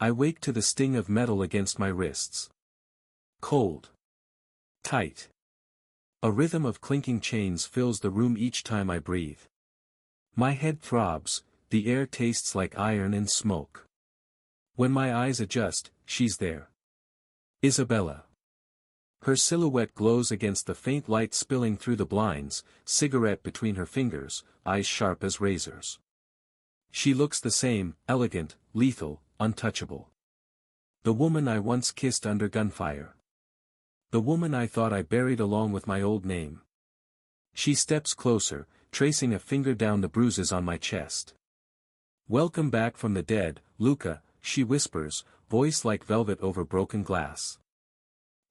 I wake to the sting of metal against my wrists. Cold. Tight. A rhythm of clinking chains fills the room each time I breathe. My head throbs, the air tastes like iron and smoke. When my eyes adjust, she's there. Isabella. Her silhouette glows against the faint light spilling through the blinds, cigarette between her fingers, eyes sharp as razors. She looks the same, elegant, lethal, untouchable. The woman I once kissed under gunfire. The woman I thought I buried along with my old name. She steps closer, tracing a finger down the bruises on my chest. "Welcome back from the dead, Luca," she whispers, voice like velvet over broken glass.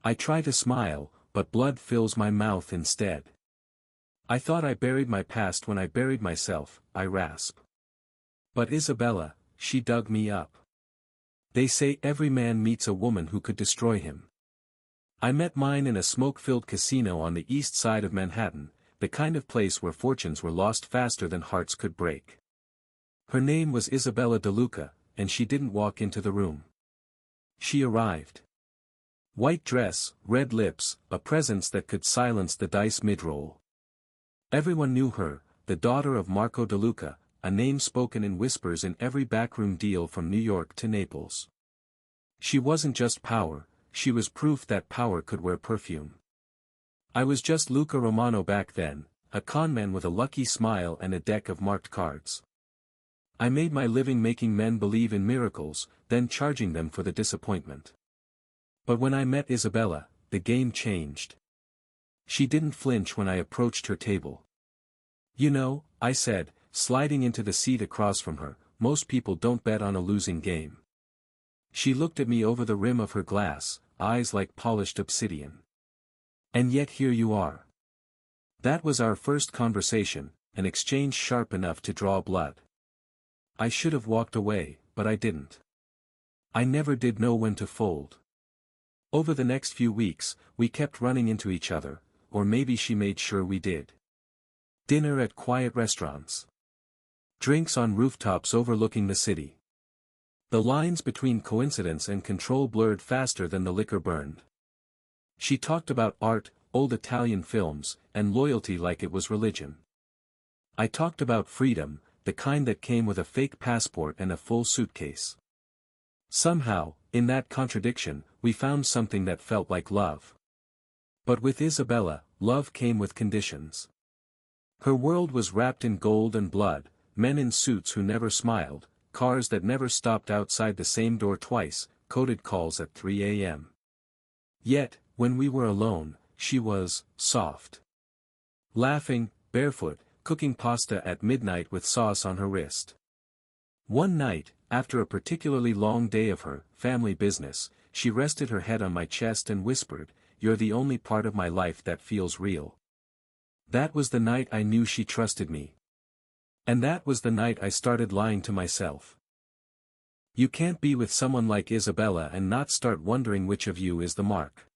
I try to smile, but blood fills my mouth instead. "I thought I buried my past when I buried myself," I rasp. "But Isabella," she dug me up. "They say every man meets a woman who could destroy him. I met mine in a smoke-filled casino on the east side of Manhattan, the kind of place where fortunes were lost faster than hearts could break. Her name was Isabella DeLuca, and she didn't walk into the room. She arrived. White dress, red lips, a presence that could silence the dice mid-roll. Everyone knew her, the daughter of Marco DeLuca, a name spoken in whispers in every backroom deal from New York to Naples. She wasn't just power, she was proof that power could wear perfume. I was just Luca Romano back then, a conman with a lucky smile and a deck of marked cards. I made my living making men believe in miracles, then charging them for the disappointment. But when I met Isabella, the game changed. She didn't flinch when I approached her table. "You know," I said, sliding into the seat across from her, "most people don't bet on a losing game." She looked at me over the rim of her glass, eyes like polished obsidian. "And yet here you are." That was our first conversation, an exchange sharp enough to draw blood. I should have walked away, but I didn't. I never did know when to fold. Over the next few weeks, we kept running into each other, or maybe she made sure we did. Dinner at quiet restaurants. Drinks on rooftops overlooking the city. The lines between coincidence and control blurred faster than the liquor burned. She talked about art, old Italian films, and loyalty like it was religion. I talked about freedom, the kind that came with a fake passport and a full suitcase. Somehow, in that contradiction, we found something that felt like love. But with Isabella, love came with conditions. Her world was wrapped in gold and blood, men in suits who never smiled, cars that never stopped outside the same door twice, coded calls at 3 a.m. Yet, when we were alone, she was soft. Laughing, barefoot, cooking pasta at midnight with sauce on her wrist. One night, after a particularly long day of her family business, she rested her head on my chest and whispered, "You're the only part of my life that feels real." That was the night I knew she trusted me. And that was the night I started lying to myself. You can't be with someone like Isabella and not start wondering which of you is the mark.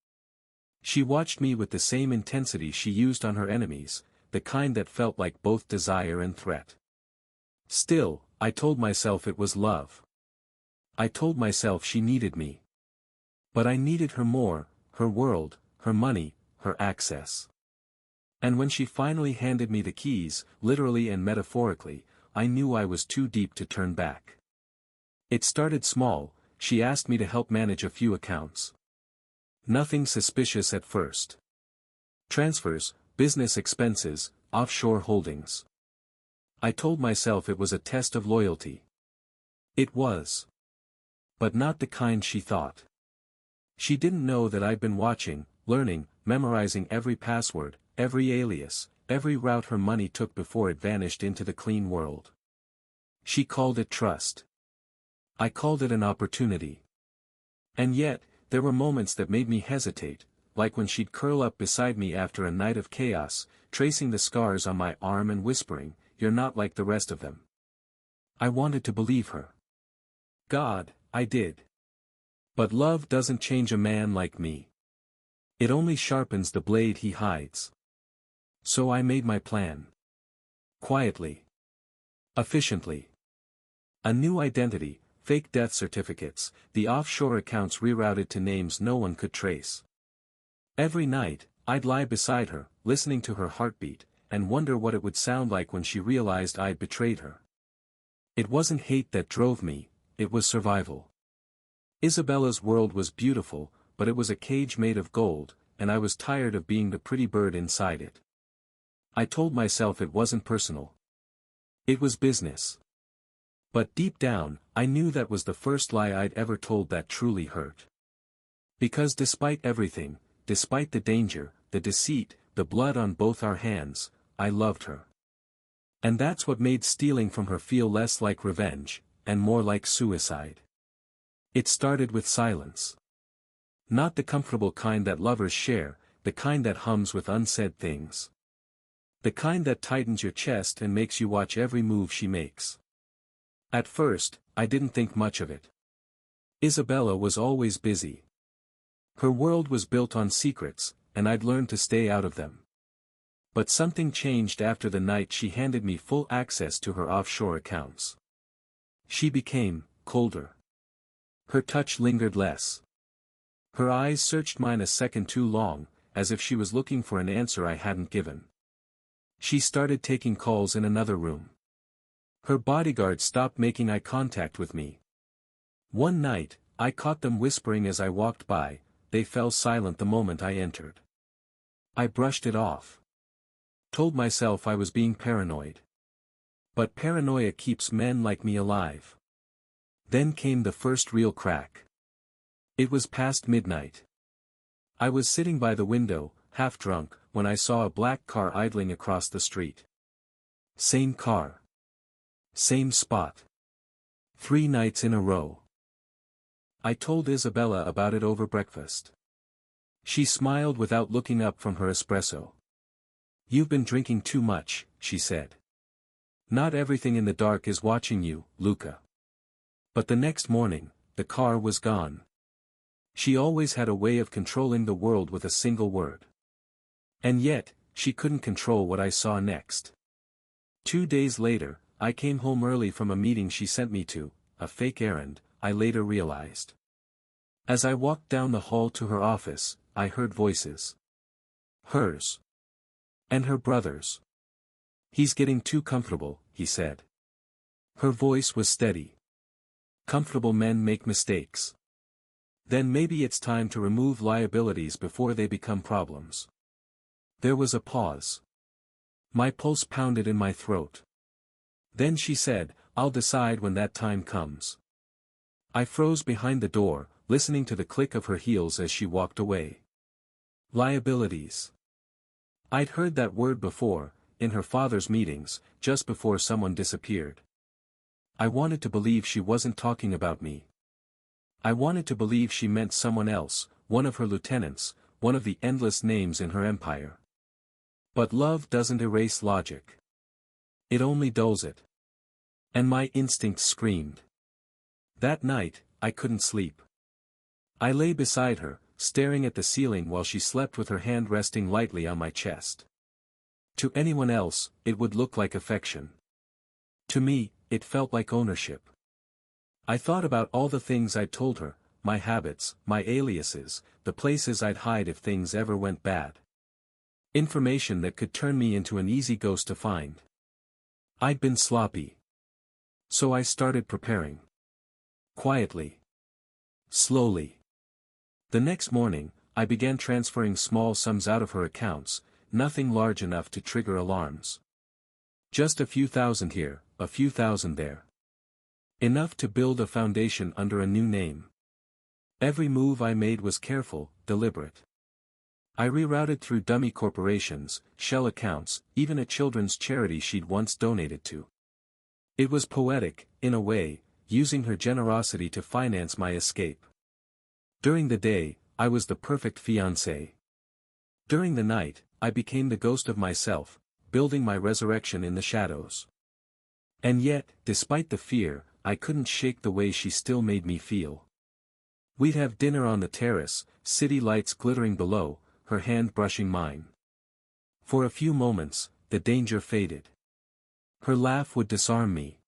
She watched me with the same intensity she used on her enemies, the kind that felt like both desire and threat. Still, I told myself it was love. I told myself she needed me. But I needed her more, her world, her money, her access. And when she finally handed me the keys, literally and metaphorically, I knew I was too deep to turn back. It started small, she asked me to help manage a few accounts. Nothing suspicious at first. Transfers, business expenses, offshore holdings. I told myself it was a test of loyalty. It was. But not the kind she thought. She didn't know that I'd been watching, learning, memorizing every password, every alias, every route her money took before it vanished into the clean world. She called it trust. I called it an opportunity. And yet, there were moments that made me hesitate, like when she'd curl up beside me after a night of chaos, tracing the scars on my arm and whispering, "You're not like the rest of them." I wanted to believe her. God, I did. But love doesn't change a man like me. It only sharpens the blade he hides. So I made my plan. Quietly. Efficiently. A new identity, fake death certificates, the offshore accounts rerouted to names no one could trace. Every night, I'd lie beside her, listening to her heartbeat, and wonder what it would sound like when she realized I'd betrayed her. It wasn't hate that drove me, it was survival. Isabella's world was beautiful, but it was a cage made of gold, and I was tired of being the pretty bird inside it. I told myself it wasn't personal. It was business. But deep down, I knew that was the first lie I'd ever told that truly hurt. Because despite everything, despite the danger, the deceit, the blood on both our hands, I loved her. And that's what made stealing from her feel less like revenge, and more like suicide. It started with silence. Not the comfortable kind that lovers share, the kind that hums with unsaid things. The kind that tightens your chest and makes you watch every move she makes. At first, I didn't think much of it. Isabella was always busy. Her world was built on secrets, and I'd learned to stay out of them. But something changed after the night she handed me full access to her offshore accounts. She became colder. Her touch lingered less. Her eyes searched mine a second too long, as if she was looking for an answer I hadn't given. She started taking calls in another room. Her bodyguard stopped making eye contact with me. One night, I caught them whispering as I walked by. They fell silent the moment I entered. I brushed it off. Told myself I was being paranoid. But paranoia keeps men like me alive. Then came the first real crack. It was past midnight. I was sitting by the window, half drunk, when I saw a black car idling across the street. Same car. Same spot. 3 nights in a row. I told Isabella about it over breakfast. She smiled without looking up from her espresso. "You've been drinking too much," she said. "Not everything in the dark is watching you, Luca." But the next morning, the car was gone. She always had a way of controlling the world with a single word. And yet, she couldn't control what I saw next. 2 days later, I came home early from a meeting she sent me to, a fake errand, I later realized. As I walked down the hall to her office, I heard voices. Hers. And her brother's. "He's getting too comfortable," he said. Her voice was steady. "Comfortable men make mistakes. Then maybe it's time to remove liabilities before they become problems." There was a pause. My pulse pounded in my throat. Then she said, "I'll decide when that time comes." I froze behind the door, listening to the click of her heels as she walked away. Liabilities. I'd heard that word before, in her father's meetings, just before someone disappeared. I wanted to believe she wasn't talking about me. I wanted to believe she meant someone else, one of her lieutenants, one of the endless names in her empire. But love doesn't erase logic. It only dulls it. And my instincts screamed. That night, I couldn't sleep. I lay beside her, staring at the ceiling while she slept with her hand resting lightly on my chest. To anyone else, it would look like affection. To me, it felt like ownership. I thought about all the things I'd told her, my habits, my aliases, the places I'd hide if things ever went bad. Information that could turn me into an easy ghost to find. I'd been sloppy. So I started preparing. Quietly. Slowly. The next morning, I began transferring small sums out of her accounts, nothing large enough to trigger alarms. Just a few thousand here, a few thousand there. Enough to build a foundation under a new name. Every move I made was careful, deliberate. I rerouted through dummy corporations, shell accounts, even a children's charity she'd once donated to. It was poetic, in a way, using her generosity to finance my escape. During the day, I was the perfect fiancé. During the night, I became the ghost of myself, building my resurrection in the shadows. And yet, despite the fear, I couldn't shake the way she still made me feel. We'd have dinner on the terrace, city lights glittering below, her hand brushing mine. For a few moments, the danger faded. Her laugh would disarm me.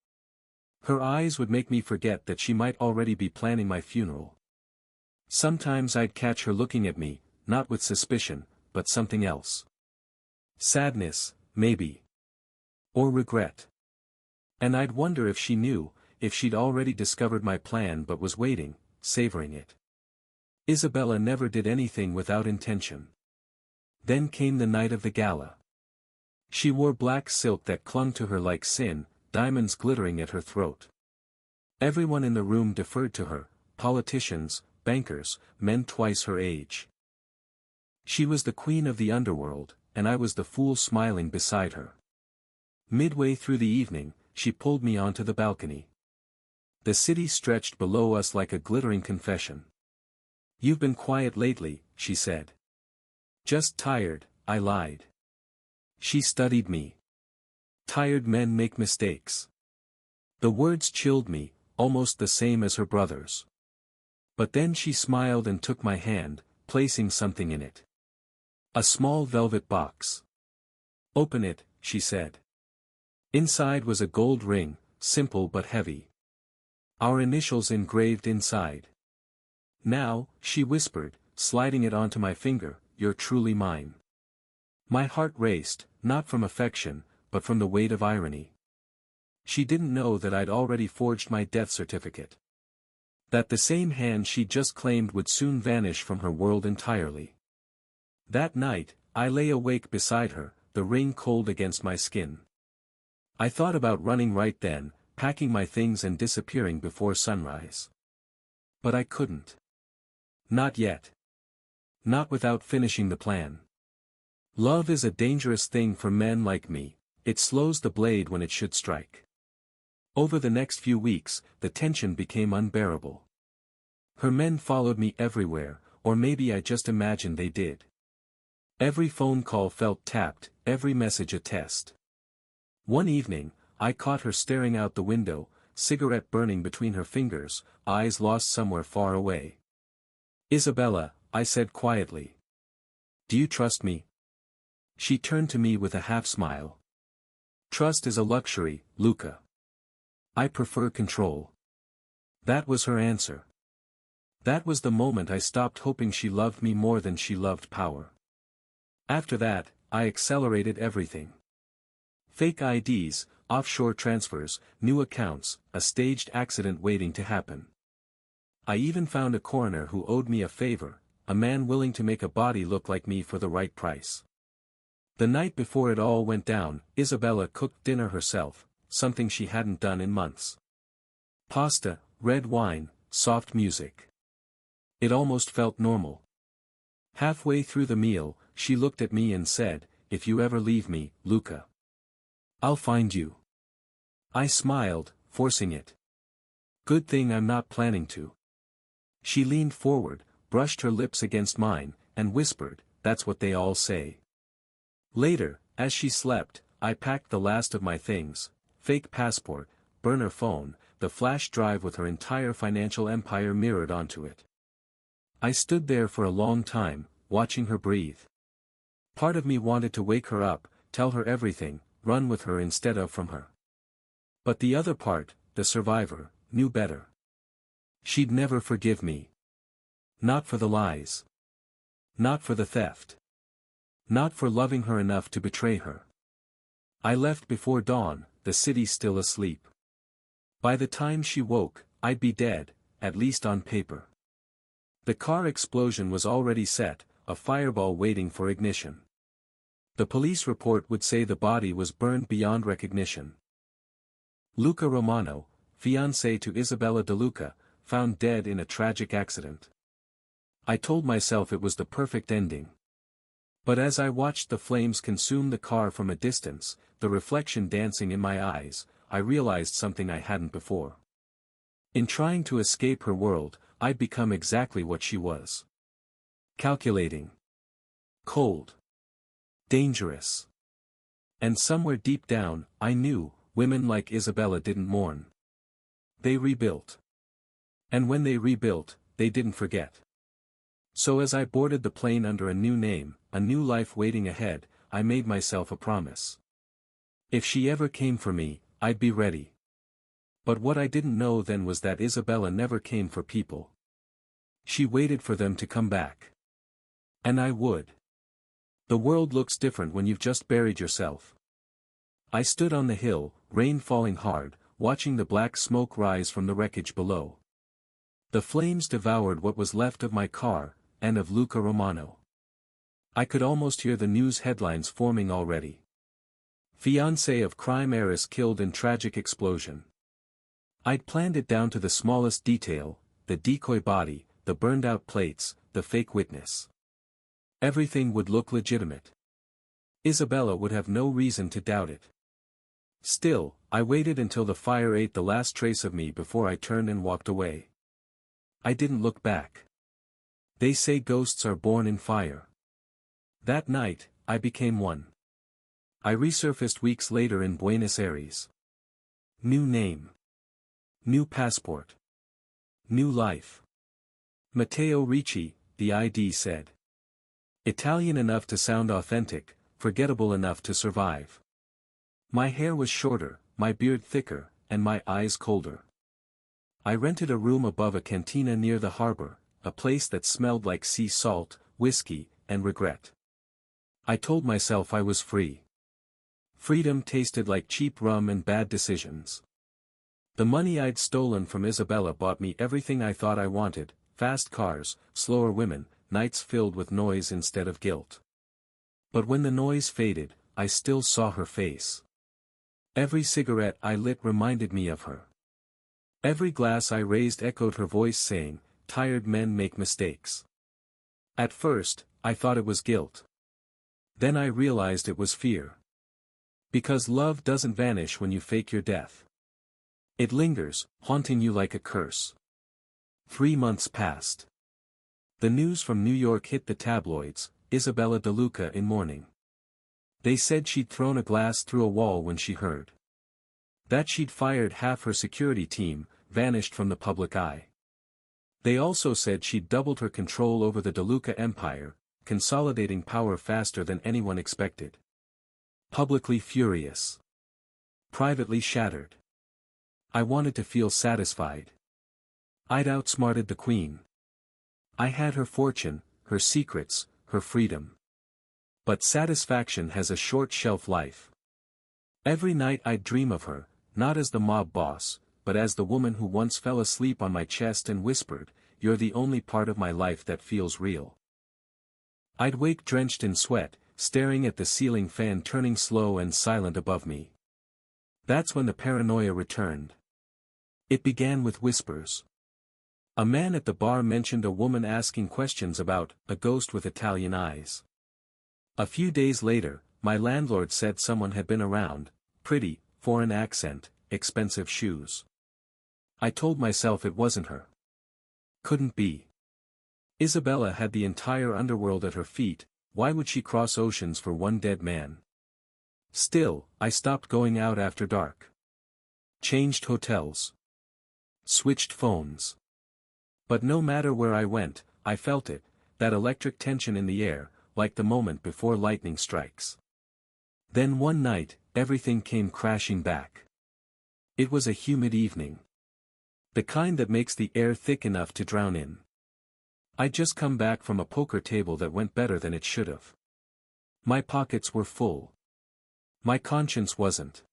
Her eyes would make me forget that she might already be planning my funeral. Sometimes I'd catch her looking at me, not with suspicion, but something else. Sadness, maybe. Or regret. And I'd wonder if she knew, if she'd already discovered my plan but was waiting, savoring it. Isabella never did anything without intention. Then came the night of the gala. She wore black silk that clung to her like sin, diamonds glittering at her throat. Everyone in the room deferred to her, politicians, bankers, men twice her age. She was the queen of the underworld, and I was the fool smiling beside her. Midway through the evening, she pulled me onto the balcony. The city stretched below us like a glittering confession. "You've been quiet lately," she said. "Just tired," I lied. She studied me. "Tired men make mistakes." The words chilled me, almost the same as her brother's. But then she smiled and took my hand, placing something in it. A small velvet box. "Open it," she said. Inside was a gold ring, simple but heavy. Our initials engraved inside. "Now," she whispered, sliding it onto my finger, "you're truly mine." My heart raced, not from affection, but from the weight of irony. She didn't know that I'd already forged my death certificate. That the same hand she'd just claimed would soon vanish from her world entirely. That night, I lay awake beside her, the ring cold against my skin. I thought about running right then, packing my things and disappearing before sunrise. But I couldn't. Not yet. Not without finishing the plan. Love is a dangerous thing for men like me, it slows the blade when it should strike. Over the next few weeks, the tension became unbearable. Her men followed me everywhere, or maybe I just imagined they did. Every phone call felt tapped, every message a test. One evening, I caught her staring out the window, cigarette burning between her fingers, eyes lost somewhere far away. "Isabella," I said quietly. "Do you trust me?" She turned to me with a half-smile. "Trust is a luxury, Luca. I prefer control." That was her answer. That was the moment I stopped hoping she loved me more than she loved power. After that, I accelerated everything. Fake IDs, offshore transfers, new accounts, a staged accident waiting to happen. I even found a coroner who owed me a favor, a man willing to make a body look like me for the right price. The night before it all went down, Isabella cooked dinner herself, something she hadn't done in months. Pasta, red wine, soft music. It almost felt normal. Halfway through the meal, she looked at me and said, "If you ever leave me, Luca, I'll find you." I smiled, forcing it. "Good thing I'm not planning to." She leaned forward, brushed her lips against mine, and whispered, "That's what they all say." Later, as she slept, I packed the last of my things, fake passport, burner phone, the flash drive with her entire financial empire mirrored onto it. I stood there for a long time, watching her breathe. Part of me wanted to wake her up, tell her everything, run with her instead of from her. But the other part, the survivor, knew better. She'd never forgive me. Not for the lies. Not for the theft. Not for loving her enough to betray her. I left before dawn, the city still asleep. By the time she woke, I'd be dead, at least on paper. The car explosion was already set, a fireball waiting for ignition. The police report would say the body was burned beyond recognition. Luca Romano, fiancé to Isabella DeLuca, found dead in a tragic accident. I told myself it was the perfect ending. But as I watched the flames consume the car from a distance, the reflection dancing in my eyes, I realized something I hadn't before. In trying to escape her world, I'd become exactly what she was. Calculating. Cold. Dangerous. And somewhere deep down, I knew, women like Isabella didn't mourn. They rebuilt. And when they rebuilt, they didn't forget. So as I boarded the plane under a new name, a new life waiting ahead, I made myself a promise. If she ever came for me, I'd be ready. But what I didn't know then was that Isabella never came for people. She waited for them to come back. And I would. The world looks different when you've just buried yourself. I stood on the hill, rain falling hard, watching the black smoke rise from the wreckage below. The flames devoured what was left of my car, and of Luca Romano. I could almost hear the news headlines forming already. Fiancée of crime heiress killed in tragic explosion. I'd planned it down to the smallest detail, the decoy body, the burned-out plates, the fake witness. Everything would look legitimate. Isabella would have no reason to doubt it. Still, I waited until the fire ate the last trace of me before I turned and walked away. I didn't look back. They say ghosts are born in fire. That night, I became one. I resurfaced weeks later in Buenos Aires. New name. New passport. New life. Matteo Ricci, the ID said. Italian enough to sound authentic, forgettable enough to survive. My hair was shorter, my beard thicker, and my eyes colder. I rented a room above a cantina near the harbor, a place that smelled like sea salt, whiskey, and regret. I told myself I was free. Freedom tasted like cheap rum and bad decisions. The money I'd stolen from Isabella bought me everything I thought I wanted: fast cars, slower women, nights filled with noise instead of guilt. But when the noise faded, I still saw her face. Every cigarette I lit reminded me of her. Every glass I raised echoed her voice saying, "Tired men make mistakes." At first, I thought it was guilt. Then I realized it was fear. Because love doesn't vanish when you fake your death. It lingers, haunting you like a curse. 3 months passed. The news from New York hit the tabloids: Isabella DeLuca in mourning. They said she'd thrown a glass through a wall when she heard. That she'd fired half her security team, vanished from the public eye. They also said she'd doubled her control over the DeLuca empire, consolidating power faster than anyone expected. Publicly furious. Privately shattered. I wanted to feel satisfied. I'd outsmarted the queen. I had her fortune, her secrets, her freedom. But satisfaction has a short shelf life. Every night I'd dream of her, not as the mob boss, but as the woman who once fell asleep on my chest and whispered, "You're the only part of my life that feels real." I'd wake drenched in sweat, staring at the ceiling fan turning slow and silent above me. That's when the paranoia returned. It began with whispers. A man at the bar mentioned a woman asking questions about a ghost with Italian eyes. A few days later, my landlord said someone had been around: pretty, foreign accent, expensive shoes. I told myself it wasn't her. Couldn't be. Isabella had the entire underworld at her feet. Why would she cross oceans for one dead man? Still, I stopped going out after dark. Changed hotels. Switched phones. But no matter where I went, I felt it, that electric tension in the air, like the moment before lightning strikes. Then one night, everything came crashing back. It was a humid evening. The kind that makes the air thick enough to drown in. I'd just come back from a poker table that went better than it should have. My pockets were full. My conscience wasn't.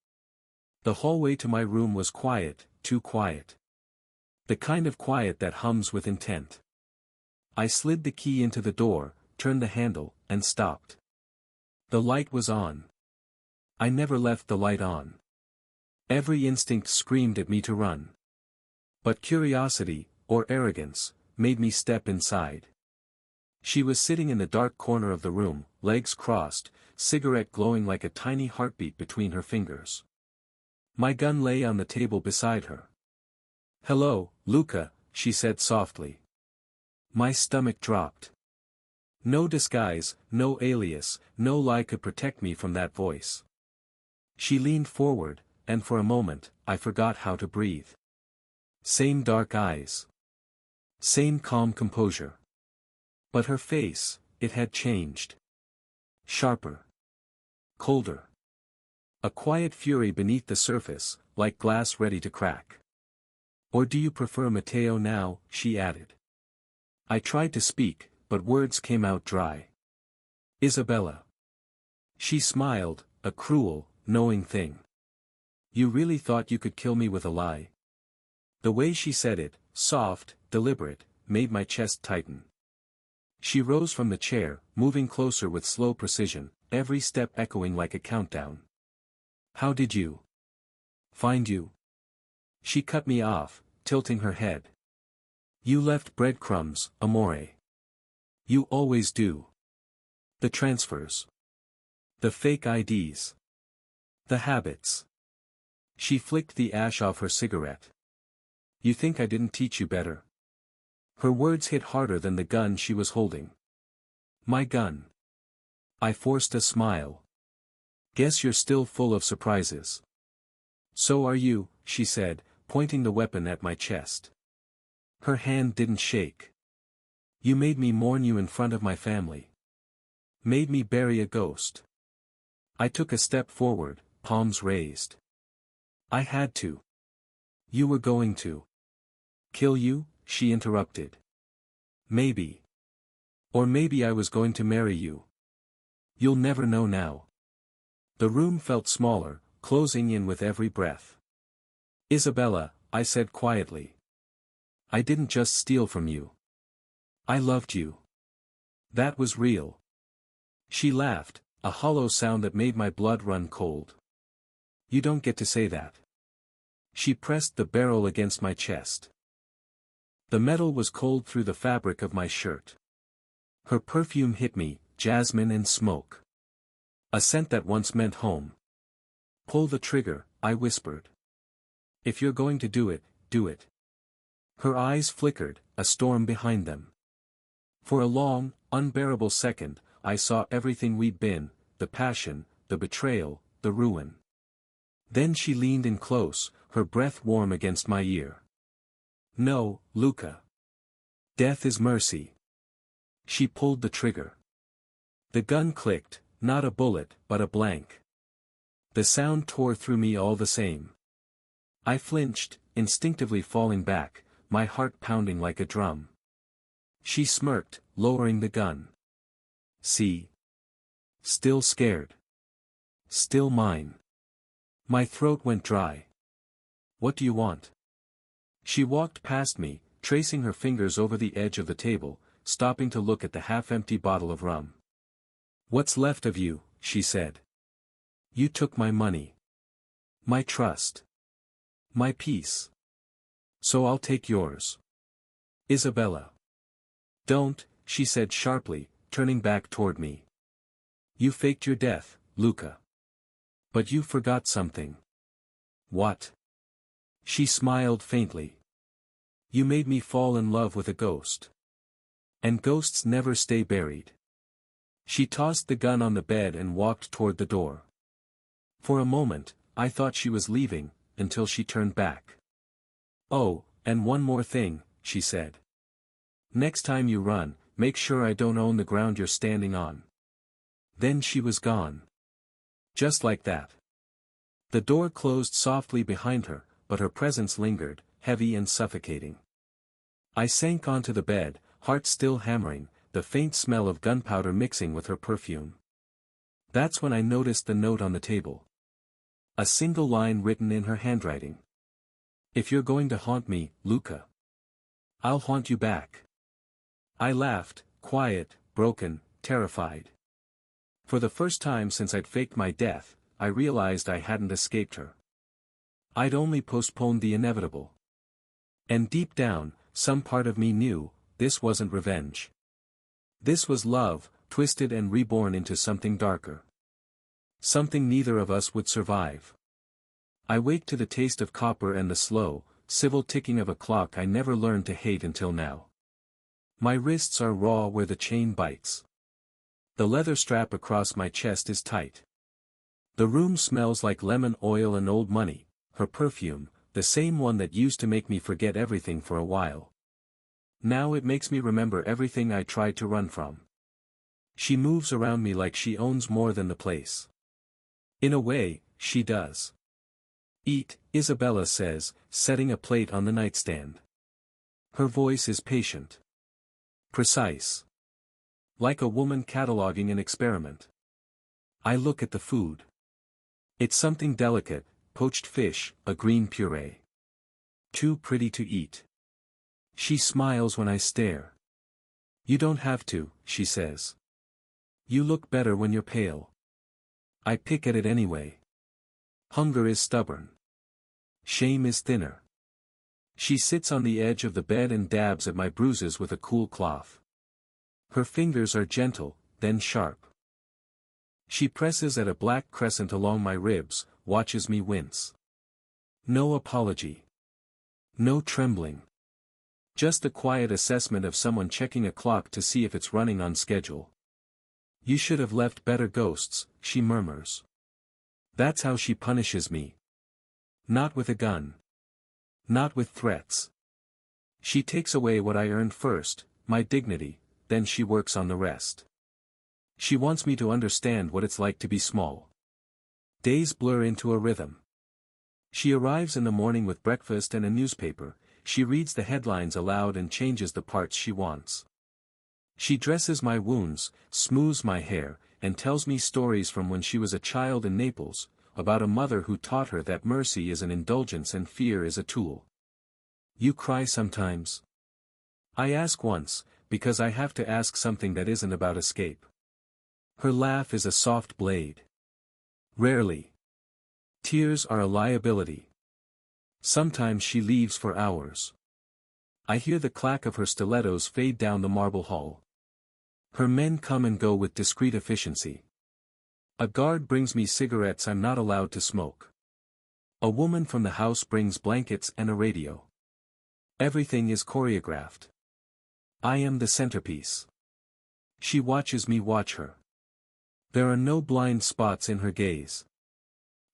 The hallway to my room was quiet, too quiet. The kind of quiet that hums with intent. I slid the key into the door, turned the handle, and stopped. The light was on. I never left the light on. Every instinct screamed at me to run. But curiosity, or arrogance, made me step inside. She was sitting in the dark corner of the room, legs crossed, cigarette glowing like a tiny heartbeat between her fingers. My gun lay on the table beside her. "Hello, Luca," she said softly. My stomach dropped. No disguise, no alias, no lie could protect me from that voice. She leaned forward, and for a moment, I forgot how to breathe. Same dark eyes. Same calm composure. But her face, it had changed. Sharper. Colder. A quiet fury beneath the surface, like glass ready to crack. Or do you prefer Matteo now, she added. I tried to speak, but words came out dry. Isabella. She smiled, a cruel, knowing thing. You really thought you could kill me with a lie? The way she said it, soft, deliberate, made my chest tighten. She rose from the chair, moving closer with slow precision, every step echoing like a countdown. How did you find you? She cut me off, tilting her head. You left breadcrumbs, amore. You always do. The transfers. The fake IDs. The habits. She flicked the ash off her cigarette. You think I didn't teach you better? Her words hit harder than the gun she was holding. My gun. I forced a smile. Guess you're still full of surprises. So are you, she said, pointing the weapon at my chest. Her hand didn't shake. You made me mourn you in front of my family. Made me bury a ghost. I took a step forward, palms raised. I had to. You were going to kill you, she interrupted. Maybe. Or maybe I was going to marry you. You'll never know now. The room felt smaller, closing in with every breath. Isabella, I said quietly. I didn't just steal from you. I loved you. That was real. She laughed, a hollow sound that made my blood run cold. You don't get to say that. She pressed the barrel against my chest. The metal was cold through the fabric of my shirt. Her perfume hit me, jasmine and smoke. A scent that once meant home. Pull the trigger, I whispered. If you're going to do it, do it. Her eyes flickered, a storm behind them. For a long, unbearable second, I saw everything we'd been, the passion, the betrayal, the ruin. Then she leaned in close, her breath warm against my ear. No, Luca. Death is mercy. She pulled the trigger. The gun clicked, not a bullet, but a blank. The sound tore through me all the same. I flinched, instinctively falling back, my heart pounding like a drum. She smirked, lowering the gun. See? Still scared. Still mine. My throat went dry. What do you want? She walked past me, tracing her fingers over the edge of the table, stopping to look at the half-empty bottle of rum. What's left of you, she said. You took my money. My trust. My peace. So I'll take yours. Isabella. Don't, she said sharply, turning back toward me. You faked your death, Luca. But you forgot something. What? She smiled faintly. You made me fall in love with a ghost. And ghosts never stay buried. She tossed the gun on the bed and walked toward the door. For a moment, I thought she was leaving, until she turned back. Oh, and one more thing, she said. Next time you run, make sure I don't own the ground you're standing on. Then she was gone. Just like that. The door closed softly behind her, but her presence lingered, heavy and suffocating. I sank onto the bed, heart still hammering, the faint smell of gunpowder mixing with her perfume. That's when I noticed the note on the table. A single line written in her handwriting. If you're going to haunt me, Luca, I'll haunt you back. I laughed, quiet, broken, terrified. For the first time since I'd faked my death, I realized I hadn't escaped her. I'd only postponed the inevitable. And deep down, some part of me knew, this wasn't revenge. This was love, twisted and reborn into something darker. Something neither of us would survive. I waked to the taste of copper and the slow, civil ticking of a clock I never learned to hate until now. My wrists are raw where the chain bites. The leather strap across my chest is tight. The room smells like lemon oil and old money, her perfume, the same one that used to make me forget everything for a while. Now it makes me remember everything I tried to run from. She moves around me like she owns more than the place. In a way, she does. Eat, Isabella says, setting a plate on the nightstand. Her voice is patient. Precise. Like a woman cataloging an experiment. I look at the food. It's something delicate, poached fish, a green puree. Too pretty to eat. She smiles when I stare. You don't have to, she says. You look better when you're pale. I pick at it anyway. Hunger is stubborn. Shame is thinner. She sits on the edge of the bed and dabs at my bruises with a cool cloth. Her fingers are gentle, then sharp. She presses at a black crescent along my ribs, watches me wince. No apology. No trembling. Just a quiet assessment of someone checking a clock to see if it's running on schedule. You should have left better ghosts, she murmurs. That's how she punishes me. Not with a gun. Not with threats. She takes away what I earned first, my dignity, then she works on the rest. She wants me to understand what it's like to be small. Days blur into a rhythm. She arrives in the morning with breakfast and a newspaper, she reads the headlines aloud and changes the parts she wants. She dresses my wounds, smooths my hair, and tells me stories from when she was a child in Naples, about a mother who taught her that mercy is an indulgence and fear is a tool. You cry sometimes? I ask once, because I have to ask something that isn't about escape. Her laugh is a soft blade. Rarely. Tears are a liability. Sometimes she leaves for hours. I hear the clack of her stilettos fade down the marble hall. Her men come and go with discreet efficiency. A guard brings me cigarettes I'm not allowed to smoke. A woman from the house brings blankets and a radio. Everything is choreographed. I am the centerpiece. She watches me watch her. There are no blind spots in her gaze.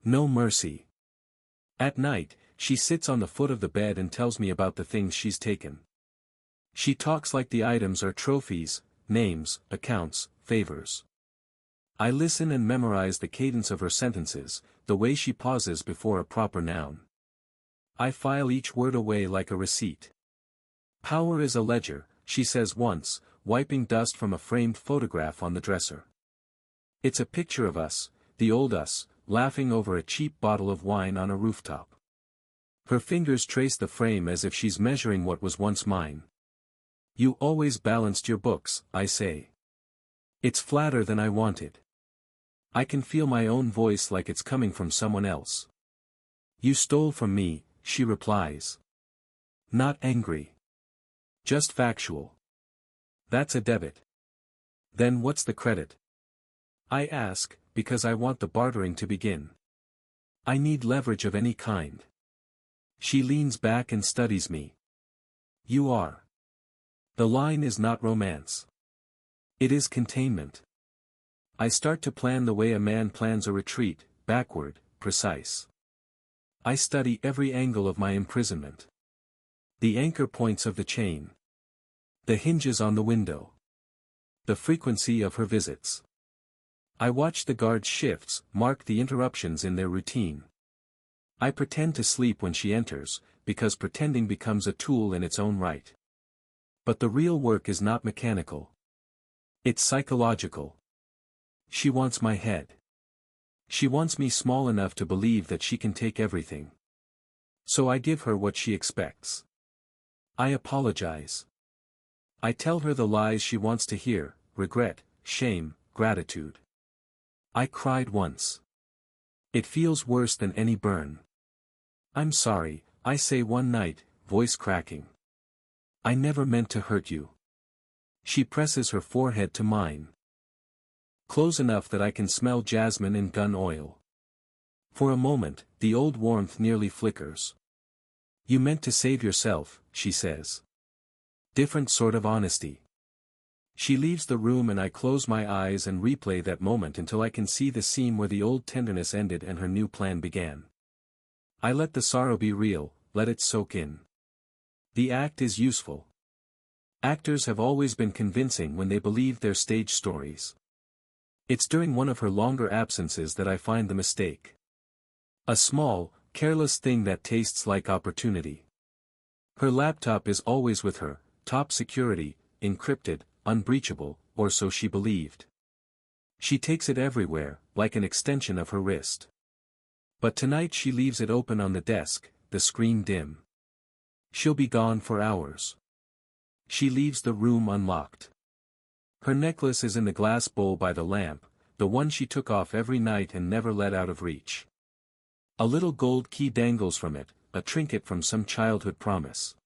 No mercy. At night, she sits on the foot of the bed and tells me about the things she's taken. She talks like the items are trophies, names, accounts, favors. I listen and memorize the cadence of her sentences, the way she pauses before a proper noun. I file each word away like a receipt. Power is a ledger, she says once, wiping dust from a framed photograph on the dresser. It's a picture of us, the old us, laughing over a cheap bottle of wine on a rooftop. Her fingers trace the frame as if she's measuring what was once mine. You always balanced your books, I say. It's flatter than I wanted. I can feel my own voice like it's coming from someone else. You stole from me, she replies. Not angry. Just factual. That's a debit. Then what's the credit? I ask, because I want the bartering to begin. I need leverage of any kind. She leans back and studies me. You are. The line is not romance. It is containment. I start to plan the way a man plans a retreat, backward, precise. I study every angle of my imprisonment. The anchor points of the chain. The hinges on the window. The frequency of her visits. I watch the guard's shifts, mark the interruptions in their routine. I pretend to sleep when she enters, because pretending becomes a tool in its own right. But the real work is not mechanical. It's psychological. She wants my head. She wants me small enough to believe that she can take everything. So I give her what she expects. I apologize. I tell her the lies she wants to hear, regret, shame, gratitude. I cried once. It feels worse than any burn. I'm sorry, I say one night, voice cracking. I never meant to hurt you. She presses her forehead to mine. Close enough that I can smell jasmine and gun oil. For a moment, the old warmth nearly flickers. You meant to save yourself, she says. Different sort of honesty. She leaves the room and I close my eyes and replay that moment until I can see the seam where the old tenderness ended and her new plan began. I let the sorrow be real, let it soak in. The act is useful. Actors have always been convincing when they believe their stage stories. It's during one of her longer absences that I find the mistake. A small, careless thing that tastes like opportunity. Her laptop is always with her, top security, encrypted, unbreachable, or so she believed. She takes it everywhere, like an extension of her wrist. But tonight she leaves it open on the desk, the screen dim. She'll be gone for hours. She leaves the room unlocked. Her necklace is in the glass bowl by the lamp, the one she took off every night and never let out of reach. A little gold key dangles from it, a trinket from some childhood promise.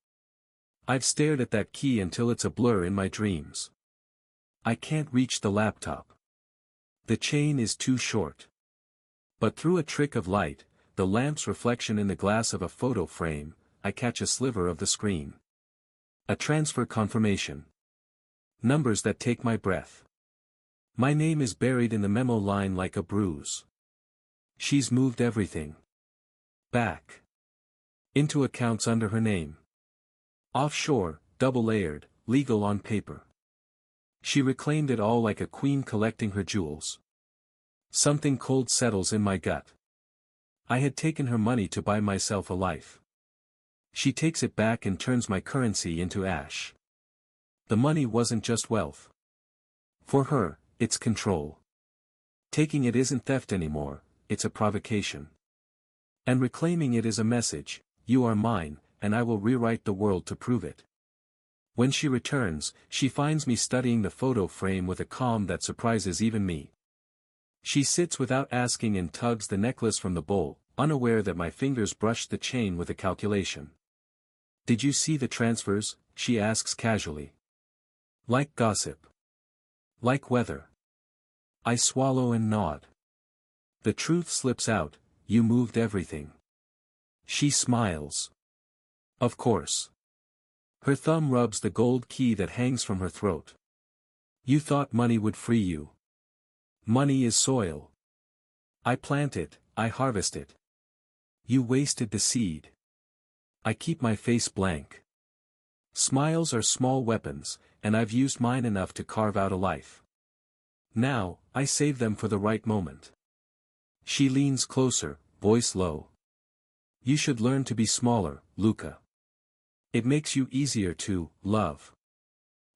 I've stared at that key until it's a blur in my dreams. I can't reach the laptop. The chain is too short. But through a trick of light, the lamp's reflection in the glass of a photo frame, I catch a sliver of the screen. A transfer confirmation. Numbers that take my breath. My name is buried in the memo line like a bruise. She's moved everything. Back. Into accounts under her name. Offshore, double-layered, legal on paper. She reclaimed it all like a queen collecting her jewels. Something cold settles in my gut. I had taken her money to buy myself a life. She takes it back and turns my currency into ash. The money wasn't just wealth. For her, it's control. Taking it isn't theft anymore, it's a provocation. And reclaiming it is a message: you are mine, and I will rewrite the world to prove it. When she returns, she finds me studying the photo frame with a calm that surprises even me. She sits without asking and tugs the necklace from the bowl, unaware that my fingers brushed the chain with a calculation. "Did you see the transfers?" she asks casually. Like gossip. Like weather. I swallow and nod. The truth slips out: you moved everything. She smiles. Of course. Her thumb rubs the gold key that hangs from her throat. You thought money would free you. Money is soil. I plant it, I harvest it. You wasted the seed. I keep my face blank. Smiles are small weapons, and I've used mine enough to carve out a life. Now, I save them for the right moment. She leans closer, voice low. You should learn to be smaller, Luca. It makes you easier to love.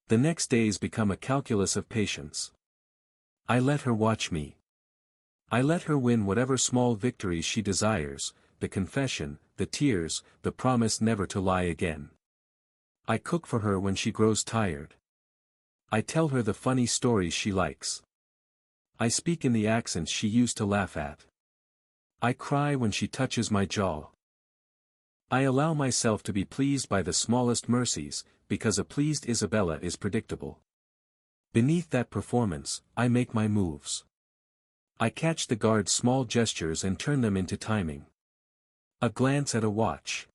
The next days become a calculus of patience. I let her watch me. I let her win whatever small victories she desires, the confession, the tears, the promise never to lie again. I cook for her when she grows tired. I tell her the funny stories she likes. I speak in the accents she used to laugh at. I cry when she touches my jaw. I allow myself to be pleased by the smallest mercies, because a pleased Isabella is predictable. Beneath that performance, I make my moves. I catch the guard's small gestures and turn them into timing. A glance at a watch.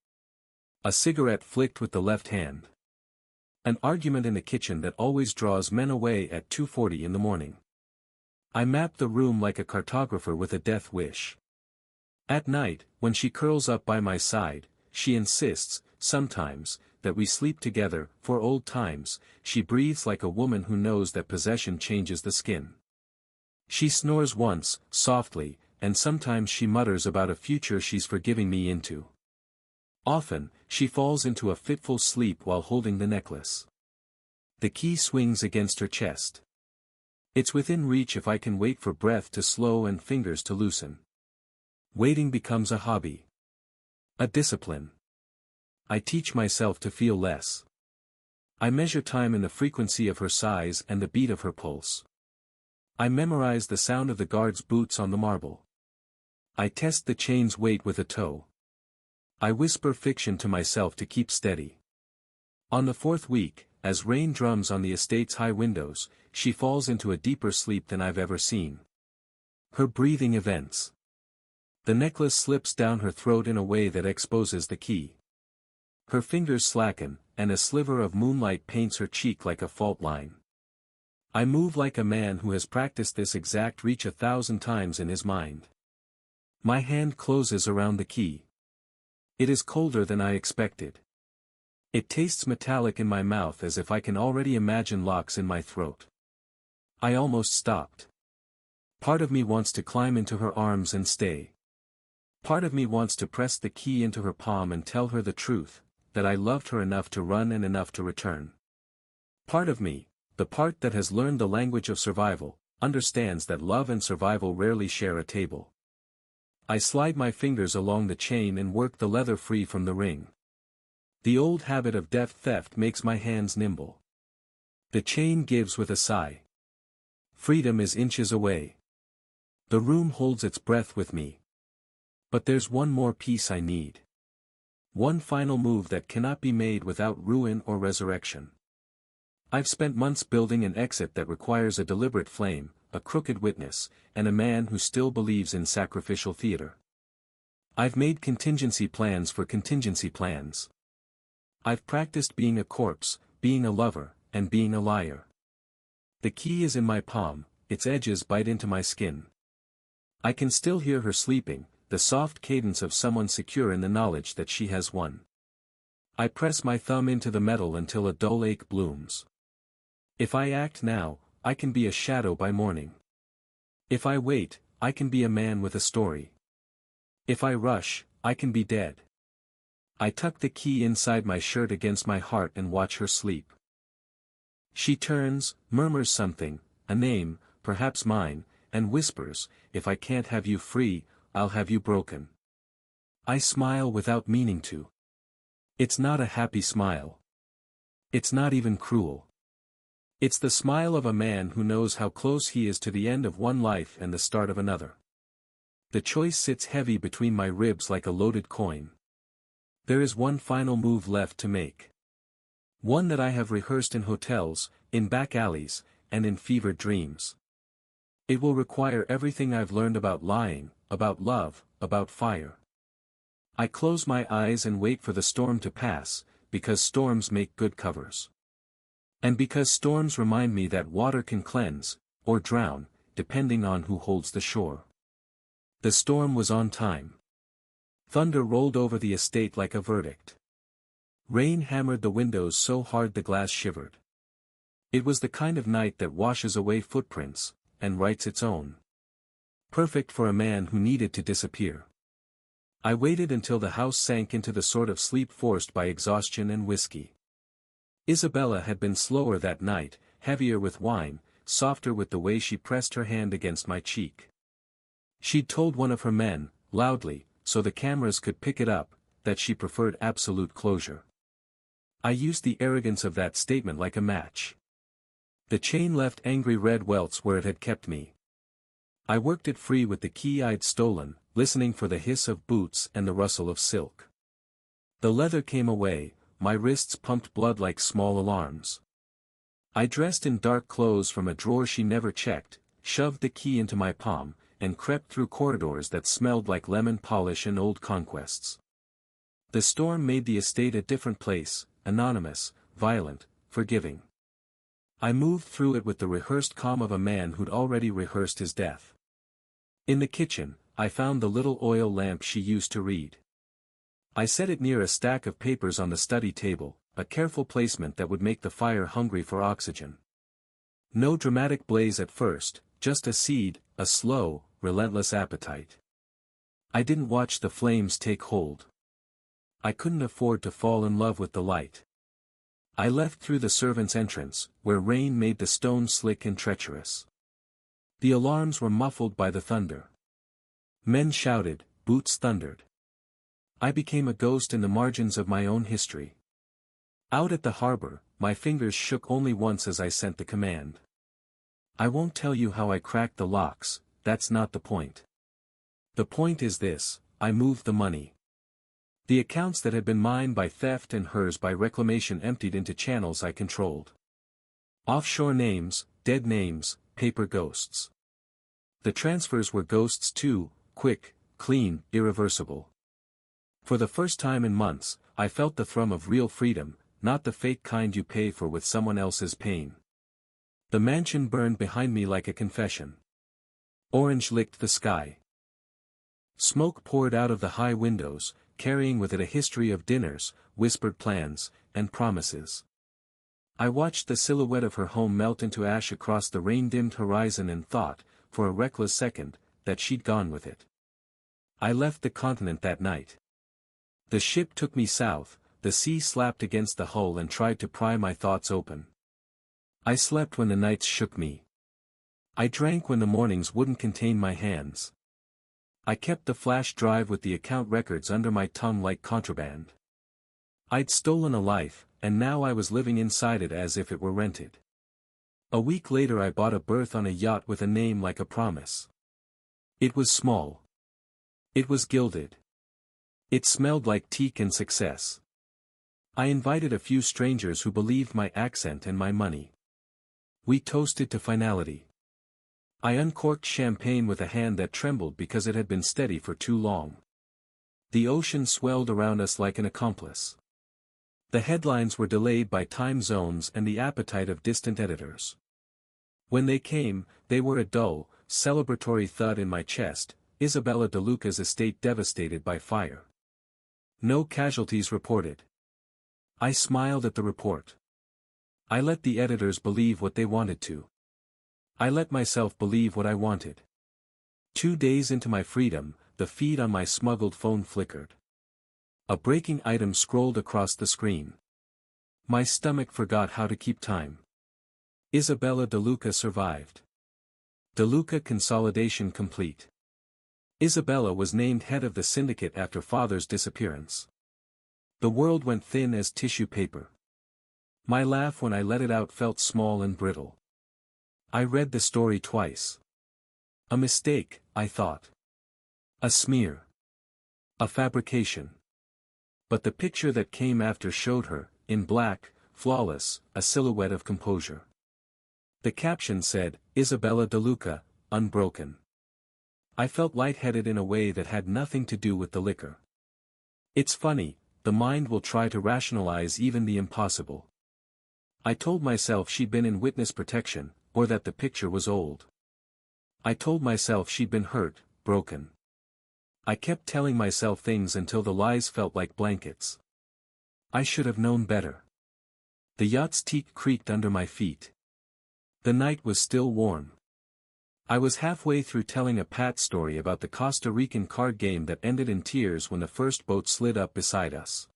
A cigarette flicked with the left hand. An argument in the kitchen that always draws men away at 2:40 in the morning. I map the room like a cartographer with a death wish. At night, when she curls up by my side, she insists, sometimes, that we sleep together. For old times, she breathes like a woman who knows that possession changes the skin. She snores once, softly, and sometimes she mutters about a future she's forgiving me into. Often, she falls into a fitful sleep while holding the necklace. The key swings against her chest. It's within reach if I can wait for breath to slow and fingers to loosen. Waiting becomes a hobby. A discipline. I teach myself to feel less. I measure time in the frequency of her sighs and the beat of her pulse. I memorize the sound of the guard's boots on the marble. I test the chain's weight with a toe. I whisper fiction to myself to keep steady. On the fourth week, as rain drums on the estate's high windows, she falls into a deeper sleep than I've ever seen. Her breathing events. The necklace slips down her throat in a way that exposes the key. Her fingers slacken, and a sliver of moonlight paints her cheek like a fault line. I move like a man who has practiced this exact reach 1,000 times in his mind. My hand closes around the key. It is colder than I expected. It tastes metallic in my mouth as if I can already imagine locks in my throat. I almost stopped. Part of me wants to climb into her arms and stay. Part of me wants to press the key into her palm and tell her the truth, that I loved her enough to run and enough to return. Part of me, the part that has learned the language of survival, understands that love and survival rarely share a table. I slide my fingers along the chain and work the leather free from the ring. The old habit of deft theft makes my hands nimble. The chain gives with a sigh. Freedom is inches away. The room holds its breath with me. But there's one more piece I need. One final move that cannot be made without ruin or resurrection. I've spent months building an exit that requires a deliberate flame, a crooked witness, and a man who still believes in sacrificial theater. I've made contingency plans for contingency plans. I've practiced being a corpse, being a lover, and being a liar. The key is in my palm, its edges bite into my skin. I can still hear her sleeping, the soft cadence of someone secure in the knowledge that she has won. I press my thumb into the metal until a dull ache blooms. If I act now, I can be a shadow by morning. If I wait, I can be a man with a story. If I rush, I can be dead. I tuck the key inside my shirt against my heart and watch her sleep. She turns, murmurs something, a name, perhaps mine, and whispers, "If I can't have you free, I'll have you broken." I smile without meaning to. It's not a happy smile. It's not even cruel. It's the smile of a man who knows how close he is to the end of one life and the start of another. The choice sits heavy between my ribs like a loaded coin. There is one final move left to make. One that I have rehearsed in hotels, in back alleys, and in fevered dreams. It will require everything I've learned about lying, about love, about fire. I close my eyes and wait for the storm to pass, because storms make good covers. And because storms remind me that water can cleanse, or drown, depending on who holds the shore. The storm was on time. Thunder rolled over the estate like a verdict. Rain hammered the windows so hard the glass shivered. It was the kind of night that washes away footprints, and writes its own. Perfect for a man who needed to disappear. I waited until the house sank into the sort of sleep forced by exhaustion and whiskey. Isabella had been slower that night, heavier with wine, softer with the way she pressed her hand against my cheek. She'd told one of her men, loudly, so the cameras could pick it up, that she preferred absolute closure. I used the arrogance of that statement like a match. The chain left angry red welts where it had kept me. I worked it free with the key I'd stolen, listening for the hiss of boots and the rustle of silk. The leather came away, my wrists pumped blood like small alarms. I dressed in dark clothes from a drawer she never checked, shoved the key into my palm, and crept through corridors that smelled like lemon polish and old conquests. The storm made the estate a different place, anonymous, violent, forgiving. I moved through it with the rehearsed calm of a man who'd already rehearsed his death. In the kitchen, I found the little oil lamp she used to read. I set it near a stack of papers on the study table, a careful placement that would make the fire hungry for oxygen. No dramatic blaze at first, just a seed, a slow, relentless appetite. I didn't watch the flames take hold. I couldn't afford to fall in love with the light. I left through the servants' entrance, where rain made the stones slick and treacherous. The alarms were muffled by the thunder. Men shouted, boots thundered. I became a ghost in the margins of my own history. Out at the harbor, my fingers shook only once as I sent the command. I won't tell you how I cracked the locks, that's not the point. The point is this, I moved the money. The accounts that had been mine by theft and hers by reclamation emptied into channels I controlled. Offshore names, dead names, paper ghosts. The transfers were ghosts too, quick, clean, irreversible. For the first time in months, I felt the thrum of real freedom, not the fake kind you pay for with someone else's pain. The mansion burned behind me like a confession. Orange licked the sky. Smoke poured out of the high windows, carrying with it a history of dinners, whispered plans, and promises. I watched the silhouette of her home melt into ash across the rain-dimmed horizon and thought, for a reckless second, that she'd gone with it. I left the continent that night. The ship took me south, the sea slapped against the hull and tried to pry my thoughts open. I slept when the nights shook me. I drank when the mornings wouldn't contain my hands. I kept the flash drive with the account records under my tongue like contraband. I'd stolen a life, and now I was living inside it as if it were rented. A week later I bought a berth on a yacht with a name like a promise. It was small. It was gilded. It smelled like teak and success. I invited a few strangers who believed my accent and my money. We toasted to finality. I uncorked champagne with a hand that trembled because it had been steady for too long. The ocean swelled around us like an accomplice. The headlines were delayed by time zones and the appetite of distant editors. When they came, they were a dull, celebratory thud in my chest, Isabella DeLuca's estate devastated by fire. No casualties reported. I smiled at the report. I let the editors believe what they wanted to. I let myself believe what I wanted. 2 days into my freedom, the feed on my smuggled phone flickered. A breaking item scrolled across the screen. My stomach forgot how to keep time. Isabella DeLuca survived. DeLuca consolidation complete. Isabella was named head of the syndicate after father's disappearance. The world went thin as tissue paper. My laugh when I let it out felt small and brittle. I read the story twice. A mistake, I thought. A smear. A fabrication. But the picture that came after showed her, in black, flawless, a silhouette of composure. The caption said, Isabella DeLuca, unbroken. I felt lightheaded in a way that had nothing to do with the liquor. It's funny, the mind will try to rationalize even the impossible. I told myself she'd been in witness protection, or that the picture was old. I told myself she'd been hurt, broken. I kept telling myself things until the lies felt like blankets. I should have known better. The yacht's teak creaked under my feet. The night was still warm. I was halfway through telling a pat story about the Costa Rican card game that ended in tears when the first boat slid up beside us.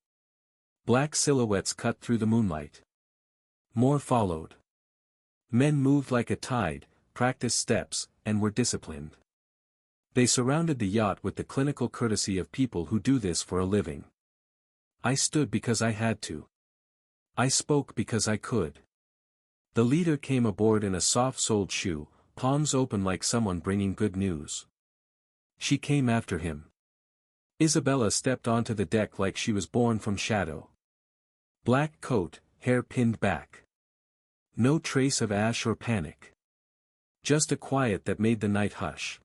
Black silhouettes cut through the moonlight. More followed. Men moved like a tide, practiced steps, and were disciplined. They surrounded the yacht with the clinical courtesy of people who do this for a living. I stood because I had to. I spoke because I could. The leader came aboard in a soft-soled shoe, palms open like someone bringing good news. She came after him. Isabella stepped onto the deck like she was born from shadow. Black coat, hair pinned back. No trace of ash or panic. Just a quiet that made the night hush.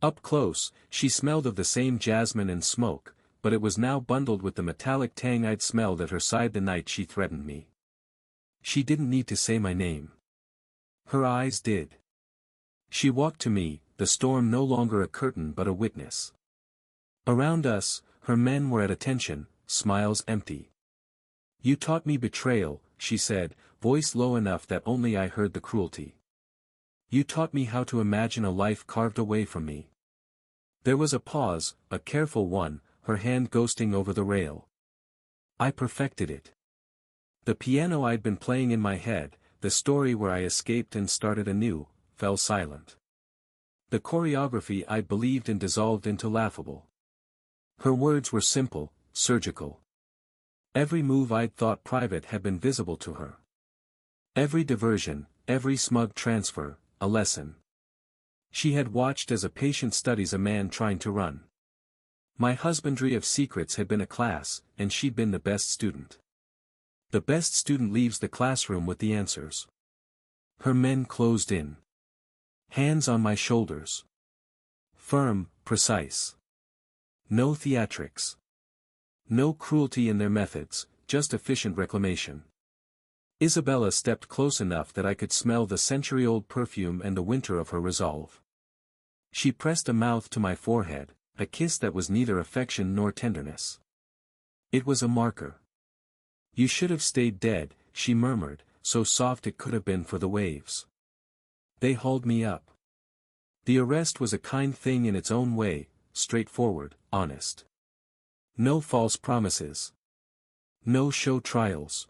Up close, she smelled of the same jasmine and smoke, but it was now bundled with the metallic tang I'd smelled at her side the night she threatened me. She didn't need to say my name. Her eyes did. She walked to me, the storm no longer a curtain but a witness. Around us, her men were at attention, smiles empty. You taught me betrayal, she said, voice low enough that only I heard the cruelty. You taught me how to imagine a life carved away from me. There was a pause, a careful one, her hand ghosting over the rail. I perfected it. The piano I'd been playing in my head, the story where I escaped and started anew, fell silent. The choreography I'd believed in dissolved into laughable. Her words were simple, surgical. Every move I'd thought private had been visible to her. Every diversion, every smug transfer, a lesson. She had watched as a patient studies a man trying to run. My husbandry of secrets had been a class, and she'd been the best student. The best student leaves the classroom with the answers. Her men closed in. Hands on my shoulders. Firm, precise. No theatrics. No cruelty in their methods, just efficient reclamation. Isabella stepped close enough that I could smell the century-old perfume and the winter of her resolve. She pressed a mouth to my forehead, a kiss that was neither affection nor tenderness. It was a marker. You should have stayed dead, she murmured, so soft it could have been for the waves. They hauled me up. The arrest was a kind thing in its own way, straightforward, honest. No false promises. No show trials.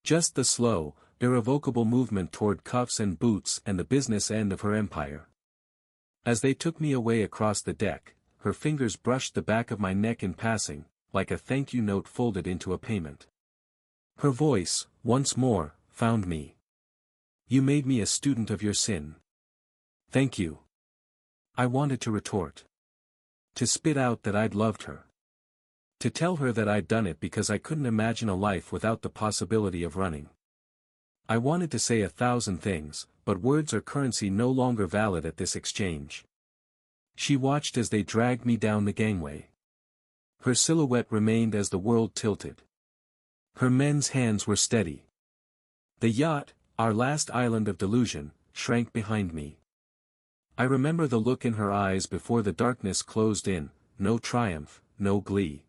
Just the slow, irrevocable movement toward cuffs and boots and the business end of her empire. As they took me away across the deck, her fingers brushed the back of my neck in passing, like a thank you note folded into a payment. Her voice, once more, found me. You made me a student of your sin. Thank you. I wanted to retort. To spit out that I'd loved her. To tell her that I'd done it because I couldn't imagine a life without the possibility of running. I wanted to say 1,000 things, but words are currency no longer valid at this exchange. She watched as they dragged me down the gangway. Her silhouette remained as the world tilted. Her men's hands were steady. The yacht, our last island of delusion, shrank behind me. I remember the look in her eyes before the darkness closed in, no triumph, no glee.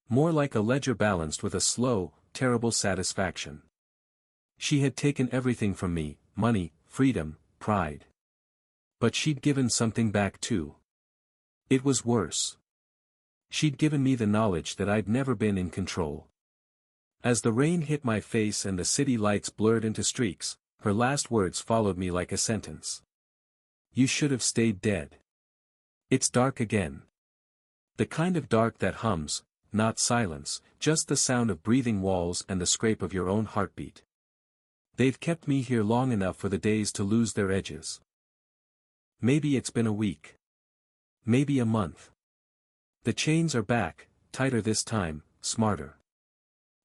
More like a ledger balanced with a slow, terrible satisfaction. She had taken everything from me, money, freedom, pride. But she'd given something back too. It was worse. She'd given me the knowledge that I'd never been in control. As the rain hit my face and the city lights blurred into streaks, her last words followed me like a sentence. You should have stayed dead. It's dark again. The kind of dark that hums, not silence, just the sound of breathing walls and the scrape of your own heartbeat. They've kept me here long enough for the days to lose their edges. Maybe it's been a week. Maybe a month. The chains are back, tighter this time, smarter.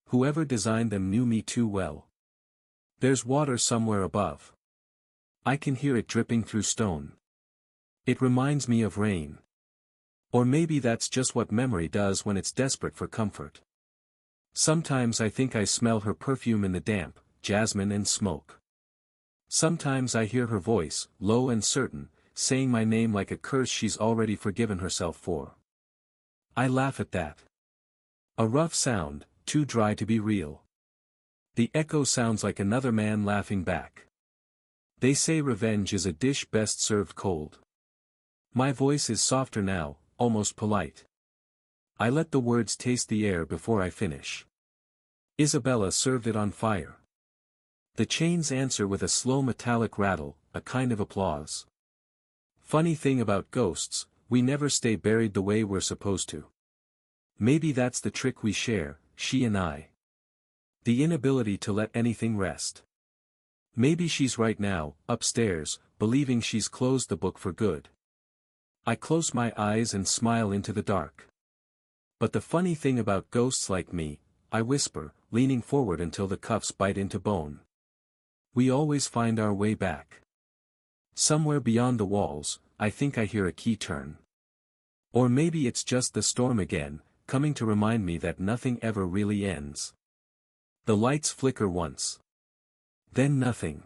Whoever designed them knew me too well. There's water somewhere above. I can hear it dripping through stone. It reminds me of rain. Or maybe that's just what memory does when it's desperate for comfort. Sometimes I think I smell her perfume in the damp, jasmine and smoke. Sometimes I hear her voice, low and certain, saying my name like a curse she's already forgiven herself for. I laugh at that. A rough sound, too dry to be real. The echo sounds like another man laughing back. They say revenge is a dish best served cold. My voice is softer now, almost polite. I let the words taste the air before I finish. Isabella served it on fire. The chains answer with a slow metallic rattle, a kind of applause. Funny thing about ghosts, we never stay buried the way we're supposed to. Maybe that's the trick we share, she and I. The inability to let anything rest. Maybe she's right now, upstairs, believing she's closed the book for good. I close my eyes and smile into the dark. But the funny thing about ghosts like me, I whisper, leaning forward until the cuffs bite into bone. We always find our way back. Somewhere beyond the walls, I think I hear a key turn. Or maybe it's just the storm again, coming to remind me that nothing ever really ends. The lights flicker once. Then nothing.